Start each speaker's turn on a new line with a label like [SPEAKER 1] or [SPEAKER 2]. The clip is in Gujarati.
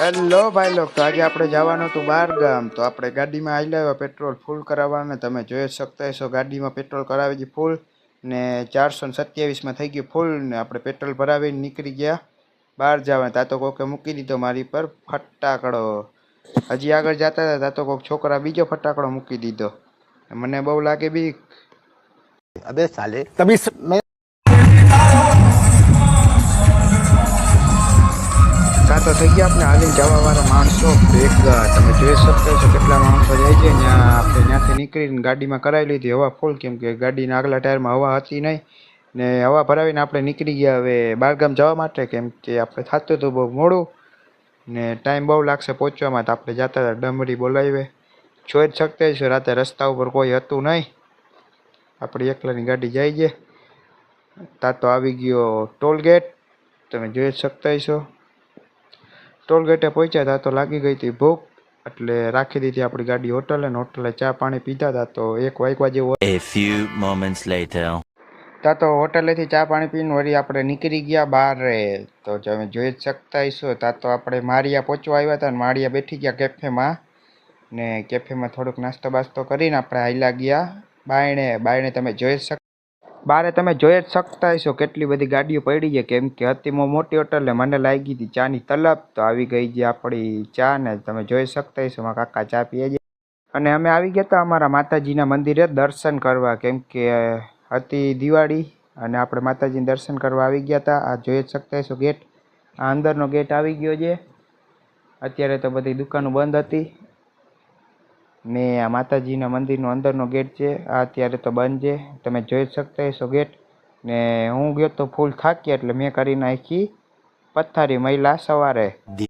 [SPEAKER 1] હેલો ભાઈ લોગ, તો આજે આપણે જવાનું હતું બહાર ગામ. તો આપણે ગાડીમાં આવી લાવ્યા પેટ્રોલ ફૂલ કરાવવાને. તમે જોઈ શકતા હશો ગાડીમાં પેટ્રોલ કરાવી હતી ફૂલ ને 427માં થઈ ગયું ફૂલ ને આપણે પેટ્રોલ ભરાવીને નીકળી ગયા બહાર જવા. ત્યાં તો કોકે મૂકી દીધો મારી પર ફટાકડો. હજી આગળ જતા હતા ત્યાં તો કોઈક છોકરા બીજો ફટાકડો મૂકી દીધો. મને બહુ લાગે બીક.
[SPEAKER 2] अबे साले तभी मैं
[SPEAKER 1] કાં તો થઈ ગયા આપણે હાલીને જવાવાળા માણસો ભેગા. તમે જોઈ શકતા છો કેટલા માણસો જાય છે. ત્યાં આપણે ત્યાંથી નીકળીને ગાડીમાં કરાવી લીધી હવા ફૂલ, કેમ કે ગાડીના આગલા ટાયરમાં હવા હતી નહીં ને હવા ભરાવીને આપણે નીકળી ગયા હવે બહારગામ જવા માટે, કેમ કે આપણે થતું હતું બહુ મોડું ને ટાઈમ બહુ લાગશે પહોંચવામાં. તો આપણે જતા હતા ડમરી બોલાવીએ. જોઈ જ શકતા છો રાતે રસ્તા ઉપર કોઈ હતું નહીં, આપણી એકલાની ગાડી જાય છે. ત્યાં તો આવી ગયો ટોલ ગેટ. તમે જોઈ જ શકતા છો ટોલ ગેટે પહોંચ્યા હતા તો લાગી ગઈ હતી ભૂખ, એટલે રાખી દીધી આપણી ગાડી હોટલે ને હોટલે ચા પાણી પીધા હતા. તો 1 વાગ્યા જેવું.
[SPEAKER 3] A few moments later.
[SPEAKER 1] ત્યાં તો હોટલેથી ચા પાણી પીને વળી આપણે નીકળી ગયા બહાર. તો તમે જોઈ જ શકતા હશો ત્યાં તો આપણે માળિયા પહોંચવા આવ્યા હતા ને માળિયા બેઠી ગયા કેફેમાં ને કેફેમાં થોડુંક નાસ્તો બાસ્તો કરીને આપણે હાલ્યા ગયા બાયણે. તમે જોઈ જ બારે તમે જોઈ જ શકતા હશો કેટલી બધી ગાડીઓ પડી છે, કેમ કે હતી મોટી હોટલ ને મને લાગી હતી ચાની તલબ. તો આવી ગઈ છે આપણી ચા ને તમે જોઈ શકતા હશો મારા કાકા ચા પીએ છે. અને અમે આવી ગયા હતા અમારા માતાજીના મંદિરે દર્શન કરવા, કેમ કે હતી દિવાળી અને આપણે માતાજીને દર્શન કરવા આવી ગયા હતા. આ જોઈ જ શકતા હશો ગેટ, આ અંદરનો ગેટ આવી ગયો છે. અત્યારે તો બધી દુકાનો બંધ હતી ને આ માતાજીના મંદિરનો અંદરનો ગેટ છે, આ અત્યારે તો બંધ છે. તમે જોઈ શકતા હશો ગેટ. ને હું ગયો તો ફૂલ થાકી એટલે મેં કરી નાખી પથારી મહિલા સવારે.